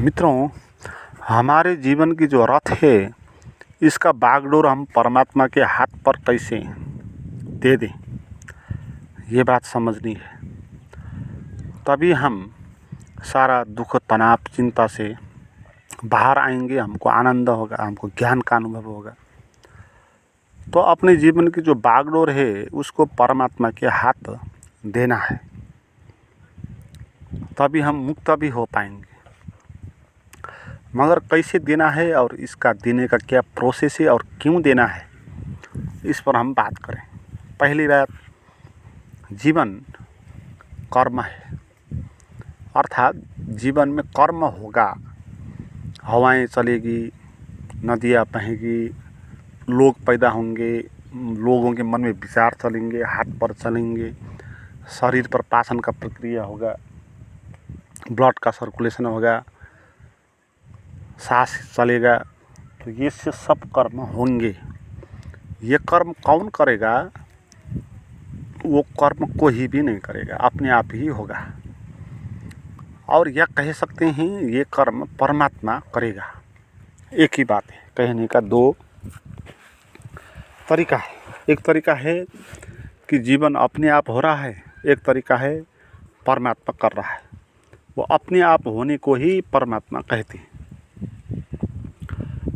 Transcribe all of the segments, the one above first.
मित्रों, हमारे जीवन की जो रथ है इसका बागडोर हम परमात्मा के हाथ पर कैसे दे दें, ये बात समझनी है। तभी हम सारा दुख तनाव चिंता से बाहर आएंगे, हमको आनंद होगा, हमको ज्ञान का अनुभव होगा। तो अपने जीवन की जो बागडोर है उसको परमात्मा के हाथ देना है, तभी हम मुक्त भी हो पाएंगे। मगर कैसे देना है और इसका देने का क्या प्रोसेस है और क्यों देना है, इस पर हम बात करें। पहली बात, जीवन कर्म है, अर्थात जीवन में कर्म होगा। हवाएं चलेगी, नदियाँ बहेगी, लोग पैदा होंगे, लोगों के मन में विचार चलेंगे, हाथ पर चलेंगे, शरीर पर पाचन का प्रक्रिया होगा, ब्लड का सर्कुलेशन होगा, सांस चलेगा। तो ये से सब कर्म होंगे। ये कर्म कौन करेगा? वो कर्म कोई भी नहीं करेगा, अपने आप ही होगा। और यह कह सकते हैं ये कर्म परमात्मा करेगा। एक ही बात है, कहने का दो तरीका है। एक तरीका है कि जीवन अपने आप हो रहा है, एक तरीका है परमात्मा कर रहा है। वो अपने आप होने को ही परमात्मा कहते हैं।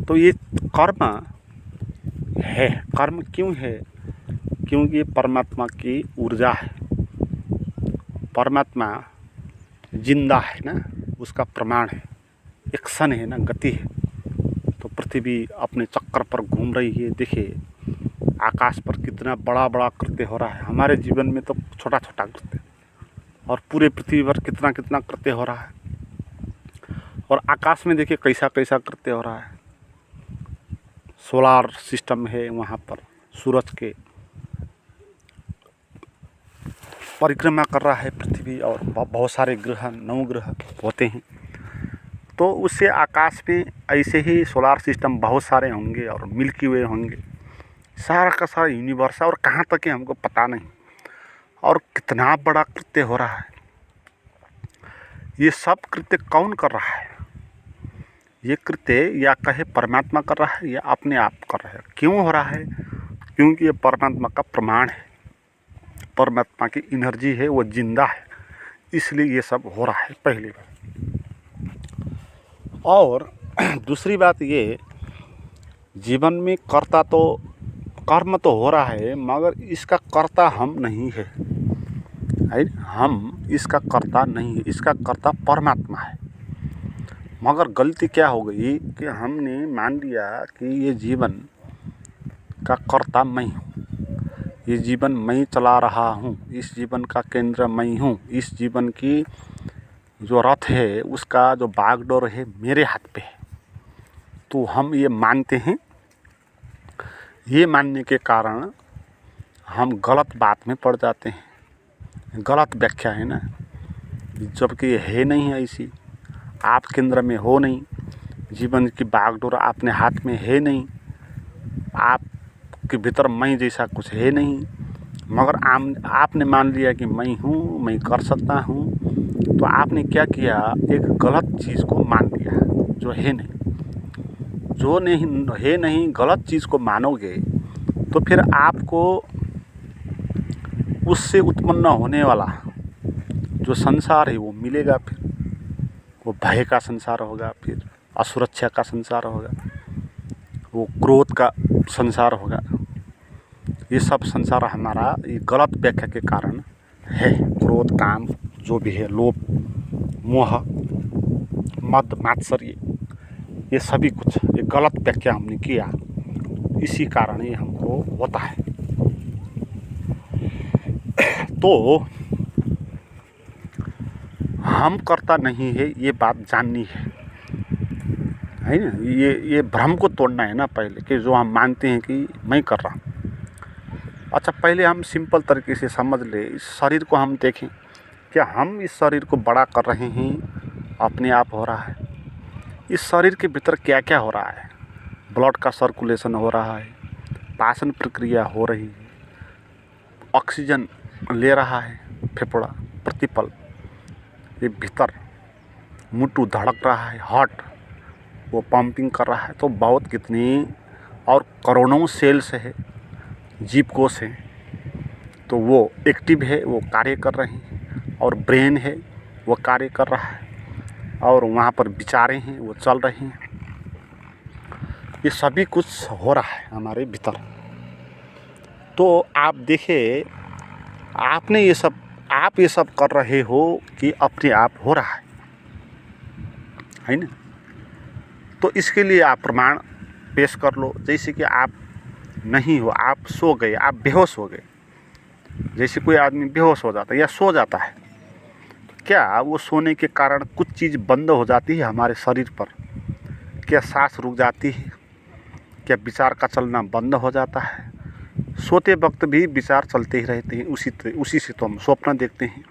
तो ये कर्म है। कर्म क्यों है? क्योंकि ये परमात्मा की ऊर्जा है। परमात्मा जिंदा है ना, उसका प्रमाण है, एक्शन है ना, गति है। तो पृथ्वी अपने चक्कर पर घूम रही है। देखिए आकाश पर कितना बड़ा बड़ा कृत्य हो रहा है। हमारे जीवन में तो छोटा छोटा कृत्य, और पूरे पृथ्वी पर कितना कितना कृत्य हो रहा है। और आकाश में देखिए कैसा कैसा कृत्य हो रहा है। सोलार सिस्टम है, वहाँ पर सूरज के परिक्रमा कर रहा है पृथ्वी, और बहुत सारे ग्रह, नवग्रह होते हैं। तो उससे आकाश में ऐसे ही सोलार सिस्टम बहुत सारे होंगे और मिल्की वे होंगे। सारा का सारा यूनिवर्स है, और कहाँ तक है हमको पता नहीं। और कितना बड़ा कृत्य हो रहा है। ये सब कृत्य कौन कर रहा है? ये कृत्य या कहे परमात्मा कर रहा है या अपने आप कर रहा है। क्यों हो रहा है? क्योंकि ये परमात्मा का प्रमाण है, परमात्मा की एनर्जी है, वो जिंदा है, इसलिए ये सब हो रहा है, पहली बात। और दूसरी बात ये, जीवन में कर्ता तो कर्म तो हो रहा है, मगर इसका कर्ता हम नहीं है। हम इसका कर्ता नहीं है, इसका कर्ता परमात्मा है। मगर गलती क्या हो गई कि हमने मान लिया कि ये जीवन का कर्ता मैं हूँ, ये जीवन मैं चला रहा हूँ, इस जीवन का केंद्र मैं हूँ, इस जीवन की जो रथ है उसका जो बागडोर है मेरे हाथ पे है। तो हम ये मानते हैं। ये मानने के कारण हम गलत बात में पड़ जाते हैं। गलत व्याख्या है ना, जबकि है नहीं ऐसी। आप केंद्र में हो नहीं, जीवन की बागडोर अपने हाथ में है नहीं, आपके भीतर मैं जैसा कुछ है नहीं। मगर आपने मान लिया कि मैं हूँ, मैं कर सकता हूँ। तो आपने क्या किया? एक गलत चीज़ को मान लिया जो है नहीं। जो नहीं है नहीं, गलत चीज़ को मानोगे तो फिर आपको उससे उत्पन्न होने वाला जो संसार है वो मिलेगा। फिर वो भय का संसार होगा, फिर असुरक्षा का संसार होगा, वो क्रोध का संसार होगा। ये सब संसार हमारा ये गलत व्याख्या के कारण है। क्रोध, काम जो भी है, लोभ, मोह, मद, मात्सर्य, ये सभी कुछ ये गलत व्याख्या हमने किया, इसी कारण ये हमको होता है। तो हम करता नहीं है, ये बात जाननी है ना। ये भ्रम को तोड़ना है ना पहले, कि जो हम मानते हैं कि मैं कर रहा हूँ। अच्छा, पहले हम सिंपल तरीके से समझ ले। इस शरीर को हम देखें, क्या हम इस शरीर को बड़ा कर रहे हैं? अपने आप हो रहा है। इस शरीर के भीतर क्या क्या हो रहा है? ब्लड का सर्कुलेशन हो रहा है, पाचन प्रक्रिया हो रही है, ऑक्सीजन ले रहा है फेफड़ा प्रतिपल, ये भीतर मुट्ठू धड़क रहा है, हार्ट वो पंपिंग कर रहा है, तो बहुत कितनी और करोड़ों सेल्स है, जीवकोष हैं, तो वो एक्टिव है, वो कार्य कर रहे हैं, और ब्रेन है वो कार्य कर रहा है, और वहाँ पर विचारें हैं वो चल रही हैं। ये सभी कुछ हो रहा है हमारे भीतर। तो आप देखिए, आप ये सब कर रहे हो कि अपने आप हो रहा है ना। तो इसके लिए आप प्रमाण पेश कर लो। जैसे कि आप नहीं हो, आप सो गए, आप बेहोश हो गए। जैसे कोई आदमी बेहोश हो जाता है या सो जाता है, तो क्या वो सोने के कारण कुछ चीज़ बंद हो जाती है हमारे शरीर पर? क्या सांस रुक जाती है? क्या विचार का चलना बंद हो जाता है? सोते वक्त भी विचार चलते ही रहते हैं। उसी से तो हम स्वप्न देखते हैं।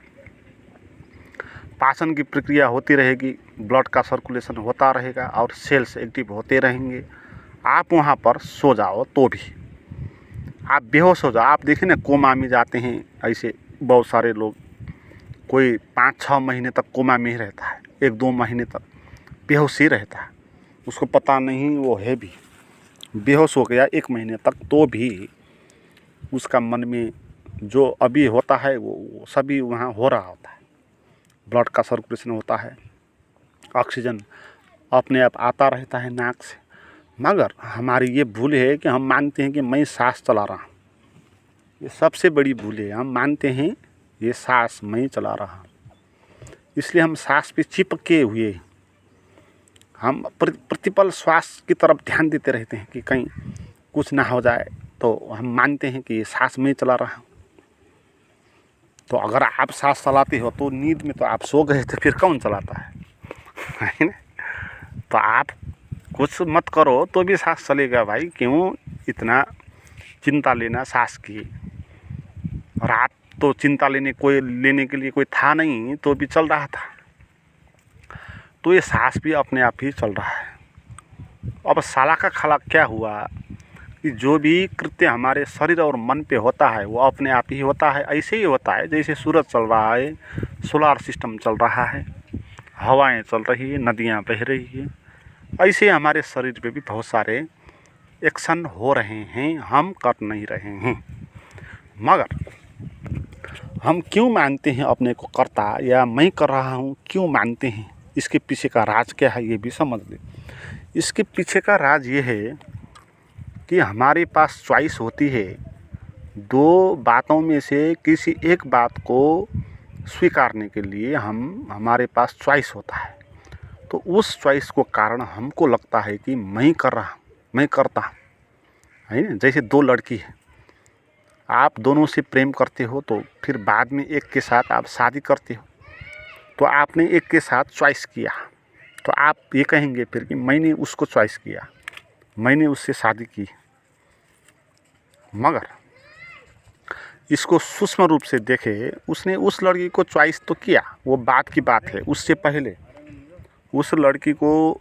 पाचन की प्रक्रिया होती रहेगी, ब्लड का सर्कुलेशन होता रहेगा और सेल्स एक्टिव होते रहेंगे। आप वहाँ पर सो जाओ तो भी आप बेहोश हो जाओ। आप देखिए ना, कोमा में जाते हैं ऐसे बहुत सारे लोग। कोई 5-6 महीने तक कोमा में ही रहता है, 1-2 महीने तक बेहोश ही रहता है, उसको पता नहीं वो है भी। बेहोश हो गया 1 महीने तक, तो भी उसका मन में जो अभी होता है वो सभी वहाँ हो रहा होता है। ब्लड का सर्कुलेशन होता है, ऑक्सीजन अपने आप आता रहता है नाक से। मगर हमारी ये भूल है कि हम मानते हैं कि मैं सांस चला रहा हूँ। ये सबसे बड़ी भूल है। हम मानते हैं ये सांस मैं चला रहा हूँ, इसलिए हम सांस पे चिपके हुए, हम प्रतिपल श्वास की तरफ ध्यान देते रहते हैं कि कहीं कुछ ना हो जाए। तो हम मानते हैं कि ये सांस मैं चला रहा हूँ। तो अगर आप सांस चलाते हो तो नींद में तो आप सो गए थे, फिर कौन चलाता है ना? तो आप कुछ मत करो तो भी सांस चलेगा भाई। क्यों इतना चिंता लेना सांस की? रात तो चिंता लेने के लिए कोई था नहीं, तो भी चल रहा था। तो ये सांस भी अपने आप ही चल रहा है। अब साला का खाला क्या हुआ कि जो भी कृत्य हमारे शरीर और मन पे होता है वो अपने आप ही होता है। ऐसे ही होता है जैसे सूरज चल रहा है, सोलार सिस्टम चल रहा है, हवाएं चल रही है, नदियाँ बह रही है। ऐसे हमारे शरीर पे भी बहुत सारे एक्शन हो रहे हैं, हम कर नहीं रहे हैं। मगर हम क्यों मानते हैं अपने को कर्ता, या मैं कर रहा हूँ क्यों मानते हैं? इसके पीछे का राज क्या है ये भी समझ लें। इसके पीछे का राज ये है कि हमारे पास चॉइस होती है। 2 बातों में से किसी एक बात को स्वीकारने के लिए हमारे पास चॉइस होता है। तो उस चॉइस को कारण हमको लगता है कि मैं कर रहा हूँ, मैं करता हूँ, है ना। जैसे 2 लड़की है, आप दोनों से प्रेम करते हो, तो फिर बाद में एक के साथ आप शादी करते हो। तो आपने एक के साथ चॉइस किया, तो आप ये कहेंगे फिर कि मैंने उसको चॉइस किया, मैंने उससे शादी की। मगर इसको सूक्ष्म रूप से देखे, उसने उस लड़की को चॉइस तो किया, वो बात की बात है। उससे पहले उस लड़की को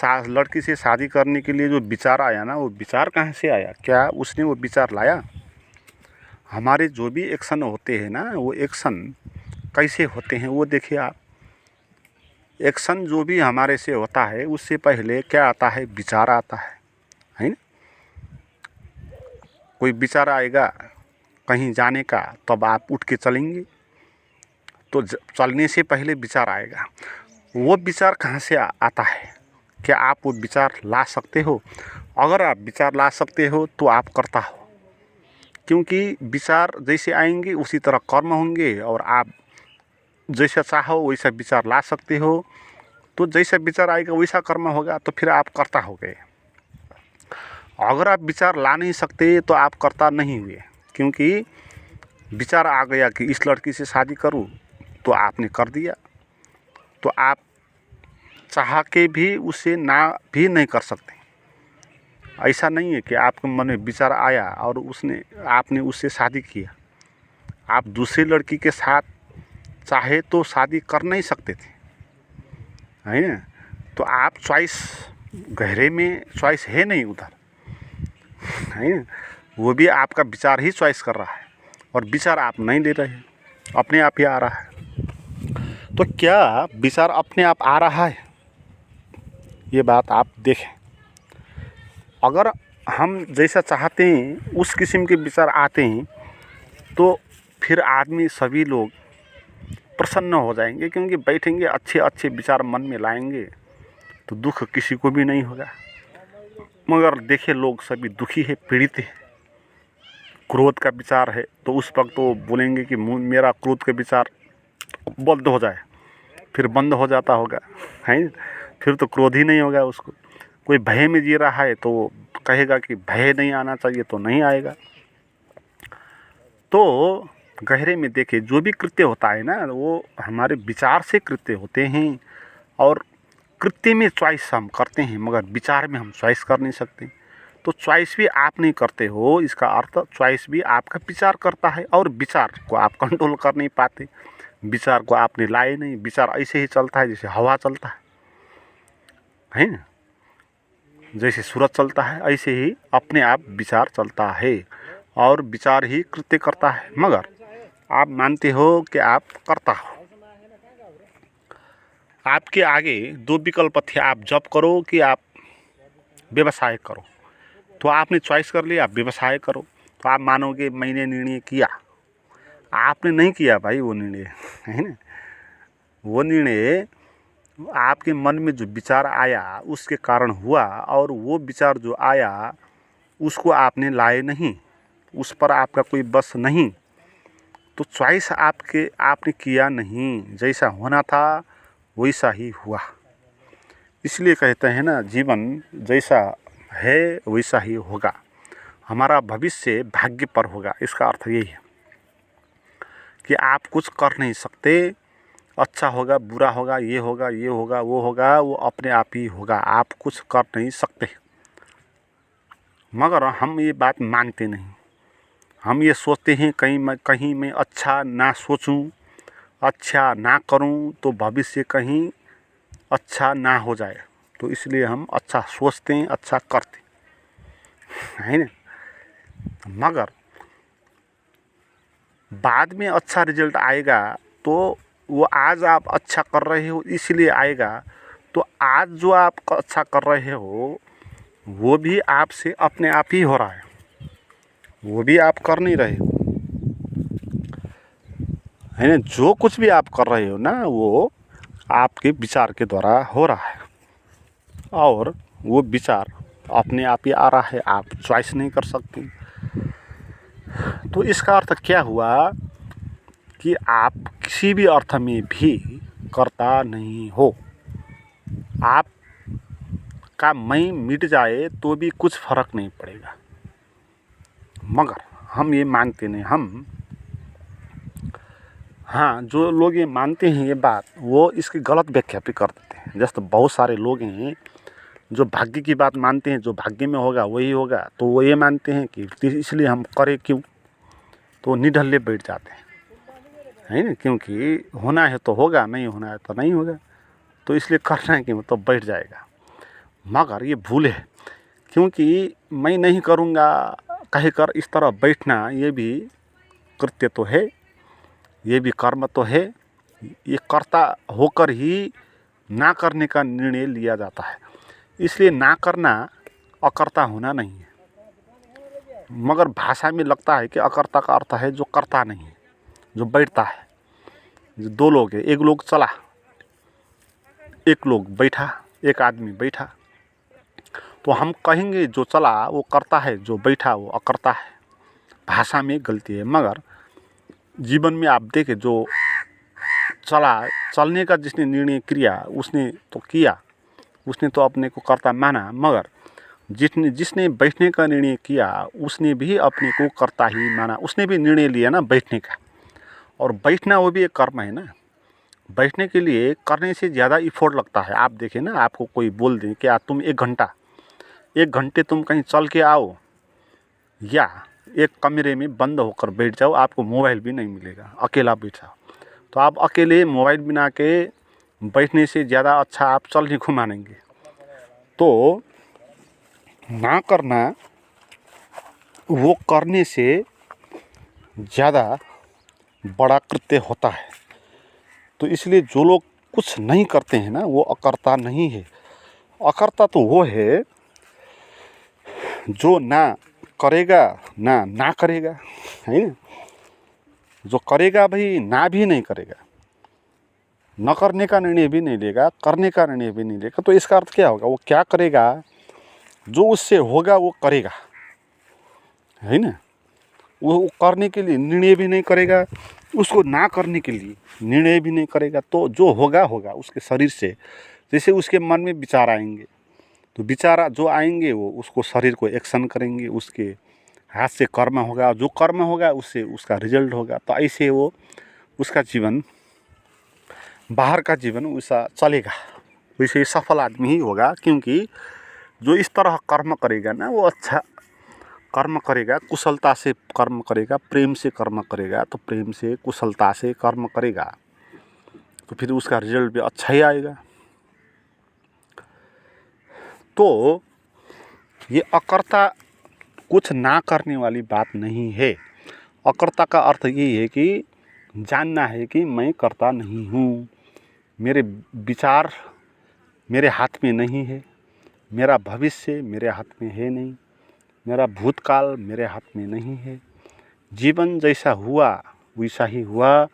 लड़की से शादी करने के लिए जो विचार आया ना, वो विचार कहाँ से आया? क्या उसने वो विचार लाया? हमारे जो भी एक्शन होते हैं ना, वो एक्शन कैसे होते हैं वो देखिए आप। एक्शन जो भी हमारे से होता है उससे पहले क्या आता है? विचार आता है ना। कोई विचार आएगा कहीं जाने का, तब आप उठ के चलेंगे। तो चलने से पहले विचार आएगा। वो विचार कहाँ से आता है? क्या आप वो विचार ला सकते हो? अगर आप विचार ला सकते हो तो आप करता हो, क्योंकि विचार जैसे आएंगे उसी तरह कर्म होंगे, और आप जैसा चाहो वैसा विचार ला सकते हो। तो जैसा विचार आएगा वैसा कर्म होगा, तो फिर आप करता हो गए। अगर आप विचार ला नहीं सकते तो आप करता नहीं हुए, क्योंकि विचार आ गया कि इस लड़की से शादी करूं, तो आपने कर दिया। तो आप चाह के भी उसे ना भी नहीं कर सकते। ऐसा नहीं है कि आपके मन में विचार आया और आपने उससे शादी किया। आप दूसरी लड़की के साथ चाहे तो शादी कर नहीं सकते थे, है ना। तो आप चॉइस, गहरे में चॉइस है नहीं उधर, है ना। वो भी आपका विचार ही चॉइस कर रहा है, और विचार आप नहीं ले रहे, अपने आप ही आ रहा है। तो क्या विचार अपने आप आ रहा है? ये बात आप देखें। अगर हम जैसा चाहते हैं उस किस्म के विचार आते हैं तो फिर आदमी सभी लोग प्रसन्न हो जाएंगे, क्योंकि बैठेंगे अच्छे अच्छे विचार मन में लाएंगे तो दुख किसी को भी नहीं होगा। मगर देखिए लोग सभी दुखी है, पीड़ित है। क्रोध का विचार है तो उस वक्त तो बोलेंगे कि मेरा क्रोध का विचार बंद हो जाए, फिर बंद हो जाता होगा, है? फिर तो क्रोध ही नहीं होगा उसको। कोई भय में जी रहा है तो कहेगा कि भय नहीं आना चाहिए, तो नहीं आएगा। तो गहरे में देखिए जो भी कृत्य होता है ना वो हमारे विचार से कृत्य होते हैं। और कृत्य में चॉइस हम करते हैं मगर विचार में हम चॉइस कर नहीं सकते। तो चॉइस भी आप नहीं करते हो, इसका अर्थ चॉइस भी आपका विचार करता है और विचार को आप कंट्रोल कर नहीं पाते। विचार को आपने लाए नहीं, विचार ऐसे ही चलता है जैसे हवा चलता है ना? जैसे सूरज चलता है ऐसे ही अपने आप विचार चलता है और विचार ही कृत्य करता है। मगर आप मानते हो कि आप करता हो। आपके आगे दो विकल्प थे, आप जॉब करो कि आप व्यवसाय करो। तो आपने चॉइस कर लिया, आप व्यवसाय करो। तो आप मानोगे मैंने निर्णय किया। आपने नहीं किया भाई वो निर्णय, है ना? वो निर्णय आपके मन में जो विचार आया उसके कारण हुआ, और वो विचार जो आया उसको आपने लाए नहीं, उस पर आपका कोई बस नहीं। तो चॉइस आपने किया नहीं, जैसा होना था वैसा ही हुआ। इसलिए कहते हैं ना, जीवन जैसा है वैसा ही होगा। हमारा भविष्य भाग्य पर होगा। इसका अर्थ यही है कि आप कुछ कर नहीं सकते। अच्छा होगा, बुरा होगा, ये होगा, ये होगा, वो अपने आप ही होगा। आप कुछ कर नहीं सकते। मगर हम ये बात मानते नहीं। हम ये सोचते हैं कहीं मैं अच्छा ना सोचूं, अच्छा ना करूं तो भविष्य कहीं अच्छा ना हो जाए। तो इसलिए हम अच्छा सोचते हैं, अच्छा करते हैं ना। मगर बाद में अच्छा रिजल्ट आएगा तो वो आज आप अच्छा कर रहे हो इसलिए आएगा। तो आज जो आप अच्छा कर रहे हो वो भी आपसे अपने आप ही हो रहा है, वो भी आप कर नहीं रहे हो, है ना। जो कुछ भी आप कर रहे हो ना वो आपके विचार के द्वारा हो रहा है, और वो विचार अपने आप ही आ रहा है, आप चॉइस नहीं कर सकते। तो इसका अर्थ क्या हुआ कि आप किसी भी अर्थ में भी करता नहीं हो। आप का मैं मिट जाए तो भी कुछ फर्क नहीं पड़ेगा। मगर हम ये मानते नहीं। हम हाँ, जो लोग ये मानते हैं ये बात, वो इसकी गलत व्याख्या भी कर देते हैं। जैसे बहुत सारे लोग हैं जो भाग्य की बात मानते हैं, जो भाग्य में होगा वही होगा। तो वो ये मानते हैं कि इसलिए हम करें क्यों, तो निढल्ले बैठ जाते हैं, है ना। क्योंकि होना है तो होगा, नहीं होना है तो नहीं होगा, तो इसलिए करना है क्यों, तो बैठ जाएगा। मगर ये भूल है, क्योंकि मैं नहीं करूँगा कहकर इस तरह बैठना ये भी कृत्य तो है, ये भी कर्म तो है। ये कर्ता होकर ही ना करने का निर्णय लिया जाता है। इसलिए ना करना अकर्ता होना नहीं है। मगर भाषा में लगता है कि अकर्ता का अर्थ है जो करता नहीं है, जो बैठता है। जो दो लोग हैं, एक लोग चला, एक लोग बैठा, एक आदमी बैठा, तो हम कहेंगे जो चला वो करता है, जो बैठा वो अकर्ता है। भाषा में गलती है। मगर जीवन में आप देखें, जो चलने का जिसने निर्णय किया उसने तो किया, उसने तो अपने को कर्ता माना। मगर जिसने बैठने का निर्णय किया उसने भी अपने को कर्ता ही माना। उसने भी निर्णय लिया ना बैठने का, और बैठना वो भी एक कर्म है ना। बैठने के लिए करने से ज़्यादा इफोर्ट लगता है। आप देखें ना, आपको कोई बोल दे कि तुम 1 घंटे तुम कहीं चल के आओ या एक कमरे में बंद होकर बैठ जाओ, आपको मोबाइल भी नहीं मिलेगा, अकेला बैठा। तो आप अकेले मोबाइल बिना के बैठने से ज़्यादा अच्छा आप चलने को मानेंगे। तो ना करना वो करने से ज़्यादा बड़ा कृत्य होता है। तो इसलिए जो लोग कुछ नहीं करते हैं ना, वो अकर्ता नहीं है। अकर्ता तो वो है जो ना करेगा ना करेगा, है ना। जो करेगा भाई ना भी नहीं करेगा, न करने का निर्णय भी नहीं लेगा, करने का निर्णय भी नहीं लेगा। तो इसका अर्थ क्या होगा? वो क्या करेगा? जो उससे होगा वो करेगा, है ना। वो करने के लिए निर्णय भी नहीं करेगा, उसको ना करने के लिए निर्णय भी नहीं करेगा। तो जो होगा उसके शरीर से। जैसे उसके मन में विचार आएंगे, तो विचार जो आएंगे वो उसको शरीर को एक्शन करेंगे, उसके हाथ से कर्म होगा, जो कर्म होगा उससे उसका रिजल्ट होगा। तो ऐसे वो उसका जीवन, बाहर का जीवन वैसा चलेगा, वैसे सफल आदमी ही होगा। क्योंकि जो इस तरह कर्म करेगा ना, वो अच्छा कर्म करेगा, कुशलता से कर्म करेगा, प्रेम से कर्म करेगा। तो प्रेम से कुशलता से कर्म करेगा तो फिर उसका रिजल्ट भी अच्छा ही आएगा। तो ये अकर्ता कुछ ना करने वाली बात नहीं है। अकर्ता का अर्थ ये है कि जानना है कि मैं कर्ता नहीं हूँ, मेरे विचार मेरे हाथ में नहीं है, मेरा भविष्य मेरे हाथ में है नहीं, मेरा भूतकाल मेरे हाथ में नहीं है। जीवन जैसा हुआ वैसा ही हुआ,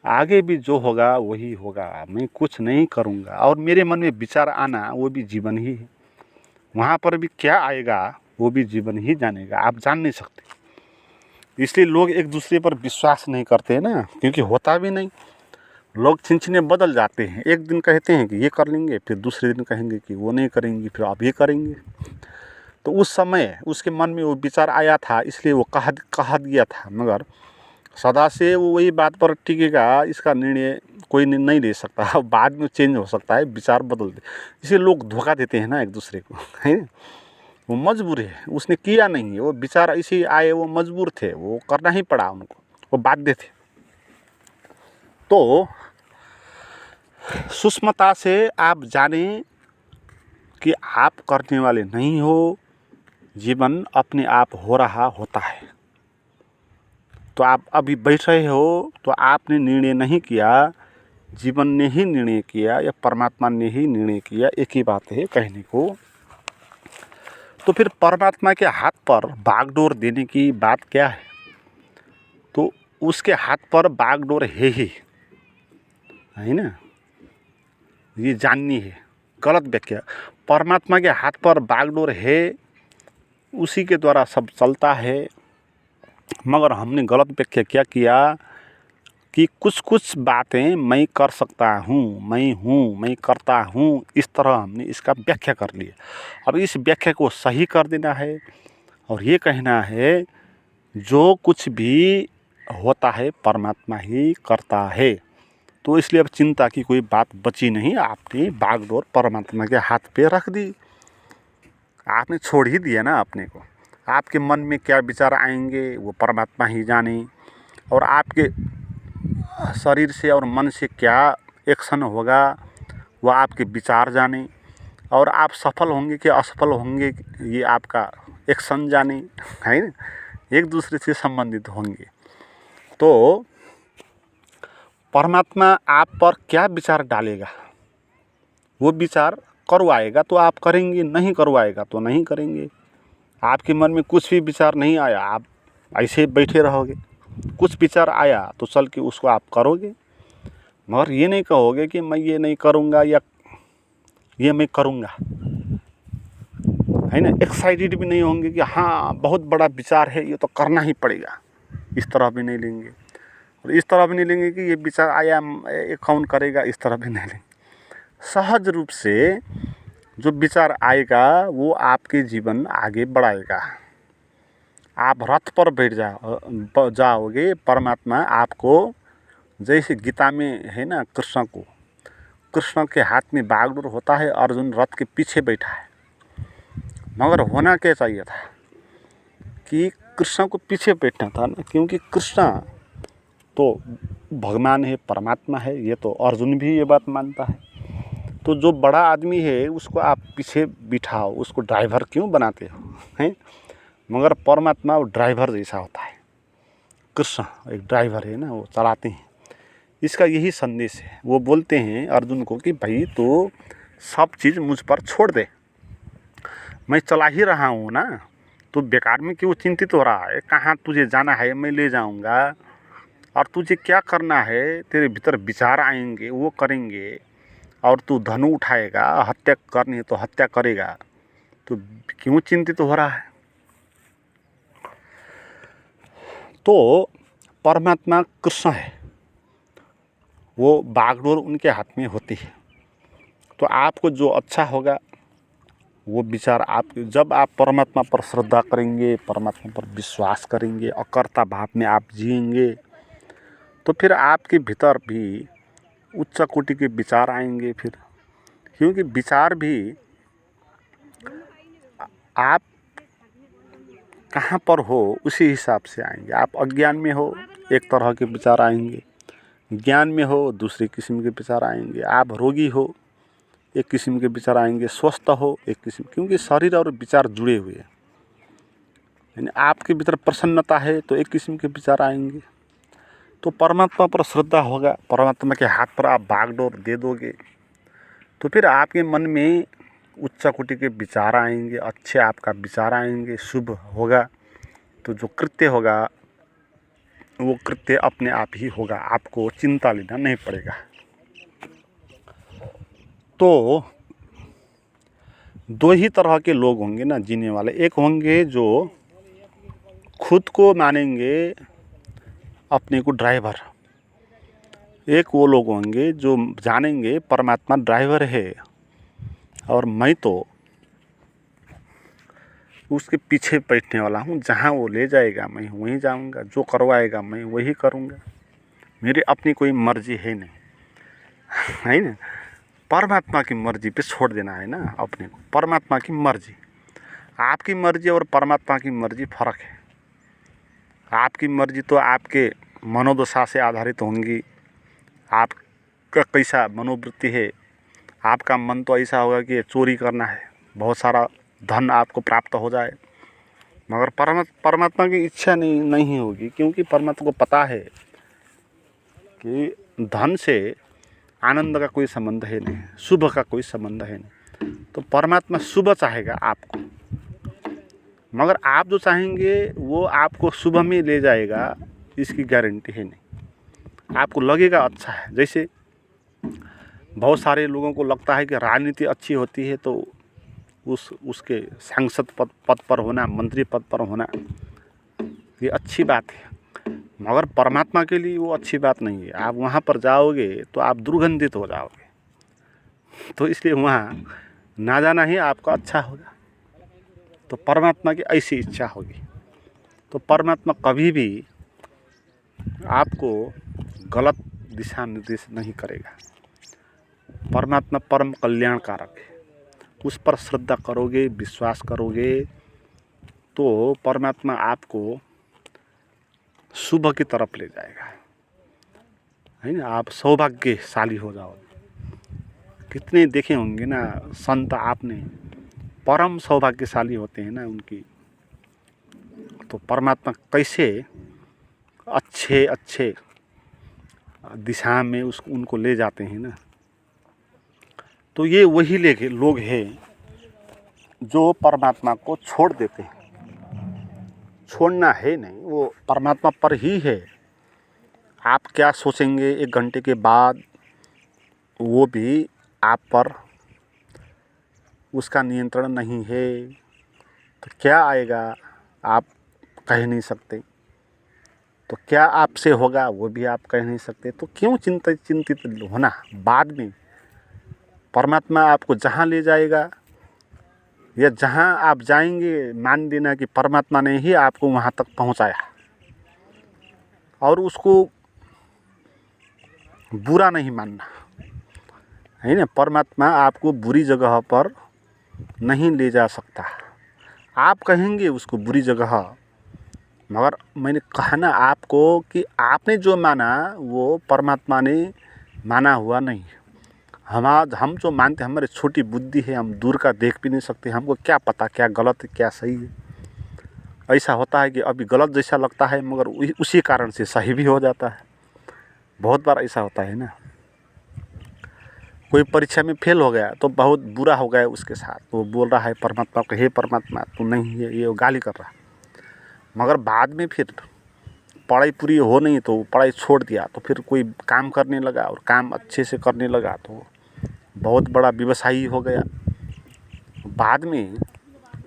आगे भी जो होगा वही होगा, मैं कुछ नहीं करूँगा। और मेरे मन में विचार आना वो भी जीवन ही है, वहाँ पर भी क्या आएगा वो भी जीवन ही जानेगा, आप जान नहीं सकते। इसलिए लोग एक दूसरे पर विश्वास नहीं करते हैं ना, क्योंकि होता भी नहीं। लोग छिनछिने बदल जाते हैं, एक दिन कहते हैं कि ये कर लेंगे, फिर दूसरे दिन कहेंगे कि वो नहीं करेंगे, फिर आप ये करेंगे। तो उस समय उसके मन में वो विचार आया था, इसलिए वो कहा दिया था, मगर सदा से वो वही बात पर टिकेगा, इसका निर्णय कोई नहीं ले सकता। बाद में चेंज हो सकता है, विचार बदल दे। इसलिए लोग धोखा देते हैं ना एक दूसरे को, है। वो मजबूर है, उसने किया नहीं है, वो विचार ऐसे आए, वो मजबूर थे, वो करना ही पड़ा उनको, वो बाध्य थे। तो सूक्ष्मता से आप जाने कि आप करने वाले नहीं हो, जीवन अपने आप हो रहा होता है। तो आप अभी बैठ रहे हो तो आपने निर्णय नहीं किया, जीवन ने ही निर्णय किया या परमात्मा ने ही निर्णय किया, एक ही बात है कहने को। तो फिर परमात्मा के हाथ पर बागडोर देने की बात क्या है? तो उसके हाथ पर बागडोर है ही, है ना, ये जाननी है। गलत व्याख्या, परमात्मा के हाथ पर बागडोर है, उसी के द्वारा सब चलता है। मगर हमने गलत व्याख्या क्या किया कि कुछ बातें मैं कर सकता हूँ, मैं हूँ, मैं करता हूँ, इस तरह हमने इसका व्याख्या कर लिया। अब इस व्याख्या को सही कर देना है और ये कहना है जो कुछ भी होता है परमात्मा ही करता है। तो इसलिए अब चिंता की कोई बात बची नहीं, आपने बागडोर परमात्मा के हाथ पे रख दी, आपने छोड़ ही दिया ना अपने को। आपके मन में क्या विचार आएंगे वो परमात्मा ही जाने, और आपके शरीर से और मन से क्या एक्शन होगा वो आपके विचार जाने, और आप सफल होंगे कि असफल होंगे ये आपका एक्शन जाने, है ना, एक दूसरे से संबंधित होंगे। तो परमात्मा आप पर क्या विचार डालेगा वो विचार करवाएगा तो आप करेंगे, नहीं करवाएगा तो नहीं करेंगे। आपके मन में कुछ भी विचार नहीं आया, आप ऐसे बैठे रहोगे। कुछ विचार आया तो चल के उसको आप करोगे, मगर ये नहीं कहोगे कि मैं ये नहीं करूँगा या ये मैं करूँगा, है ना। एक्साइटेड भी नहीं होंगे कि हाँ बहुत बड़ा विचार है ये तो करना ही पड़ेगा, इस तरह भी नहीं लेंगे। और इस तरह भी नहीं लेंगे कि ये विचार आया ये कौन करेगा, इस तरह भी नहीं लेंगे। सहज रूप से जो विचार आएगा वो आपके जीवन आगे बढ़ाएगा। आप रथ पर बैठ जाओगे, परमात्मा आपको, जैसे गीता में है ना, कृष्ण के हाथ में बागडोर होता है, अर्जुन रथ के पीछे बैठा है। मगर होना क्या चाहिए था कि कृष्ण को पीछे बैठना था ना, क्योंकि कृष्ण तो भगवान है, परमात्मा है, ये तो अर्जुन भी ये बात मानता है। तो जो बड़ा आदमी है उसको आप पीछे बिठाओ, उसको ड्राइवर क्यों बनाते हो, हैं। मगर परमात्मा वो ड्राइवर जैसा होता है, कृष्ण एक ड्राइवर है ना, वो चलाते हैं। इसका यही संदेश है। वो बोलते हैं अर्जुन को कि भाई तो सब चीज़ मुझ पर छोड़ दे, मैं चला ही रहा हूँ ना, तो बेकार में क्यों चिंतित हो रहा है? कहाँ तुझे जाना है मैं ले जाऊँगा, और तुझे क्या करना है तेरे भीतर विचार आएंगे वो करेंगे, और तू धनु उठाएगा, हत्या करनी है तो हत्या करेगा, तो क्यों चिंतित हो रहा है? तो परमात्मा कृष्ण है, वो बागडोर उनके हाथ में होती है। तो आपको जो अच्छा होगा वो विचार आप, जब आप परमात्मा पर श्रद्धा करेंगे, परमात्मा पर विश्वास करेंगे, अकर्ता भाव में आप जिएंगे, तो फिर आपके भीतर भी उच्च कोटि के विचार आएंगे। फिर क्योंकि विचार भी आप कहाँ पर हो उसी हिसाब से आएंगे। आप अज्ञान में हो एक तरह के विचार आएंगे, ज्ञान में हो दूसरे किस्म के विचार आएंगे, आप रोगी हो एक किस्म के विचार आएंगे, स्वस्थ हो एक किस्म, क्योंकि शरीर और विचार जुड़े हुए हैं। यानी आपके भीतर प्रसन्नता है तो एक किस्म के विचार आएंगे। तो परमात्मा पर श्रद्धा होगा, परमात्मा के हाथ पर आप बागडोर दे दोगे, तो फिर आपके मन में उच्च कोटि के विचार आएंगे, अच्छे आपका विचार आएंगे, शुभ होगा, तो जो कृत्य होगा वो कृत्य अपने आप ही होगा, आपको चिंता लेना नहीं पड़ेगा। तो दो ही तरह के लोग होंगे ना जीने वाले, एक होंगे जो खुद को मानेंगे अपने को ड्राइवर, एक वो लोग होंगे जो जानेंगे परमात्मा ड्राइवर है और मैं तो उसके पीछे बैठने वाला हूँ, जहाँ वो ले जाएगा मैं वहीं जाऊँगा, जो करवाएगा मैं वही करूँगा, मेरी अपनी कोई मर्जी है नहीं, है ना। परमात्मा की मर्जी पे छोड़ देना है ना अपने को, परमात्मा की मर्जी। आपकी मर्जी और परमात्मा की मर्जी फ़र्क है। आपकी मर्जी तो आपके मनोदशा से आधारित होंगी, आपका कैसा मनोवृत्ति है, आपका मन तो ऐसा होगा कि चोरी करना है, बहुत सारा धन आपको प्राप्त हो जाए, मगर परमात्मा की इच्छा नहीं होगी, क्योंकि परमात्मा को पता है कि धन से आनंद का कोई संबंध है नहीं, शुभ का कोई संबंध है नहीं। तो परमात्मा शुभ चाहेगा आपको, मगर आप जो चाहेंगे वो आपको शुभ में ले जाएगा इसकी गारंटी है नहीं। आपको लगेगा अच्छा है, जैसे बहुत सारे लोगों को लगता है कि राजनीति अच्छी होती है तो उसके सांसद पद पर होना, मंत्री पद पर होना ये अच्छी बात है, मगर परमात्मा के लिए वो अच्छी बात नहीं है। आप वहाँ पर जाओगे तो आप दुर्गंधित हो जाओगे, तो इसलिए वहाँ ना जाना ही आपका अच्छा होगा। तो परमात्मा की ऐसी इच्छा होगी, तो परमात्मा कभी भी आपको गलत दिशा निर्देश नहीं करेगा। परमात्मा परम कल्याणकारक है, उस पर श्रद्धा करोगे, विश्वास करोगे, तो परमात्मा आपको शुभ की तरफ ले जाएगा, है ना। आप सौभाग्यशाली हो जाओगे। कितने देखे होंगे ना संत आपने, परम सौभाग्यशाली होते हैं ना उनकी। तो परमात्मा कैसे अच्छे अच्छे दिशा में उनको ले जाते हैं ना। तो ये वही लोग हैं जो परमात्मा को छोड़ देते हैं। छोड़ना है नहीं, वो परमात्मा पर ही है। आप क्या सोचेंगे एक घंटे के बाद वो भी आप पर उसका नियंत्रण नहीं है, तो क्या आएगा आप कह नहीं सकते, तो क्या आपसे होगा वो भी आप कह नहीं सकते। तो क्यों चिंतित होना बाद में। परमात्मा आपको जहाँ ले जाएगा या जहाँ आप जाएंगे, मान देना कि परमात्मा ने ही आपको वहाँ तक पहुँचाया, और उसको बुरा नहीं मानना, है ना। परमात्मा आपको बुरी जगह पर नहीं ले जा सकता। आप कहेंगे उसको बुरी जगह, मगर मैंने कहा ना आपको कि आपने जो माना वो परमात्मा ने माना हुआ नहीं। हम जो मानते, हमारी छोटी बुद्धि है, हम दूर का देख भी नहीं सकते, हमको क्या पता क्या गलत है क्या सही है। ऐसा होता है कि अभी गलत जैसा लगता है, मगर उसी कारण से सही भी हो जाता है। बहुत बार ऐसा होता है ना, कोई परीक्षा में फेल हो गया तो बहुत बुरा हो गया उसके साथ, वो बोल रहा है परमात्मा को, हे परमात्मा तू नहीं है, ये गाली कर रहा। मगर बाद में फिर पढ़ाई पूरी हो नहीं तो पढ़ाई छोड़ दिया, तो फिर कोई काम करने लगा और काम अच्छे से करने लगा तो बहुत बड़ा व्यवसायी हो गया। बाद में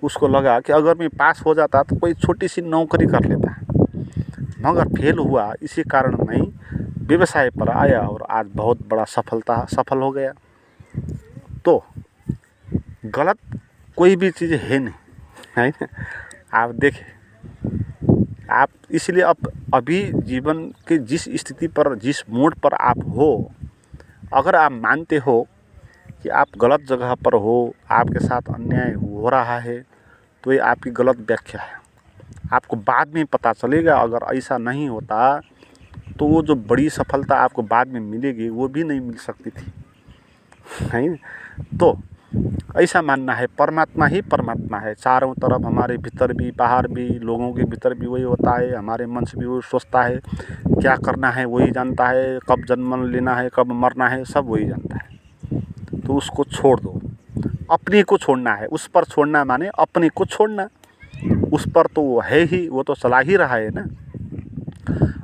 उसको लगा कि अगर मैं पास हो जाता तो कोई छोटी सी नौकरी कर लेता, मगर फेल हुआ, इसी कारण मैं व्यवसाय पर आया और आज बहुत बड़ा सफल हो गया। तो गलत कोई भी चीज़ है नहीं, है ना। आप देखें, आप इसलिए अभी जीवन के जिस स्थिति पर, जिस मोड़ पर आप हो, अगर आप मानते हो कि आप गलत जगह पर हो, आपके साथ अन्याय हो रहा है, तो ये आपकी गलत व्याख्या है। आपको बाद में पता चलेगा, अगर ऐसा नहीं होता तो वो जो बड़ी सफलता आपको बाद में मिलेगी वो भी नहीं मिल सकती थी, है। तो ऐसा मानना है परमात्मा ही परमात्मा है, चारों तरफ हमारे भीतर भी, बाहर भी, लोगों के भीतर भी वही होता है, हमारे मन से भी वही सोचता है, क्या करना है वही जानता है, कब जन्म लेना है, कब मरना है, सब वही जानता है। तो उसको छोड़ दो, अपने को छोड़ना है। उस पर छोड़ना माने अपने को छोड़ना, उस पर तो वो है ही, वो तो चला ही रहा है ना।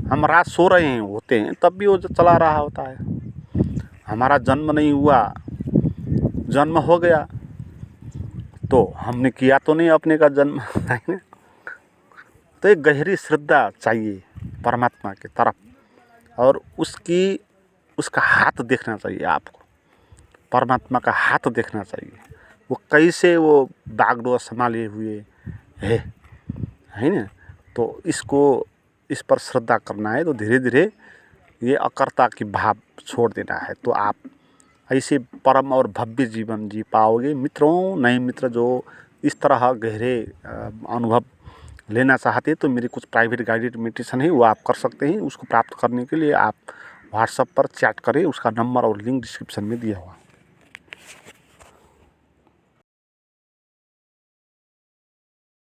हम रात सो रहे होते हैं तब भी वो चला रहा होता है। हमारा जन्म नहीं हुआ, जन्म हो गया तो हमने किया तो नहीं अपने का जन्म, है ना। तो एक गहरी श्रद्धा चाहिए परमात्मा की तरफ, और उसका हाथ देखना चाहिए आपको, परमात्मा का हाथ देखना चाहिए, वो कैसे वो बागडोर संभाले हुए है ना। तो इस पर श्रद्धा करना है, तो धीरे धीरे ये अकर्ता की भाव छोड़ देना है, तो आप ऐसे परम और भव्य जीवन जी पाओगे। मित्रों, नए मित्र जो इस तरह गहरे अनुभव लेना चाहते हैं तो मेरी कुछ प्राइवेट गाइडेड मेडिटेशन है वो आप कर सकते हैं। उसको प्राप्त करने के लिए आप व्हाट्सएप पर चैट करें, उसका नंबर और लिंक डिस्क्रिप्शन में दिया हुआ।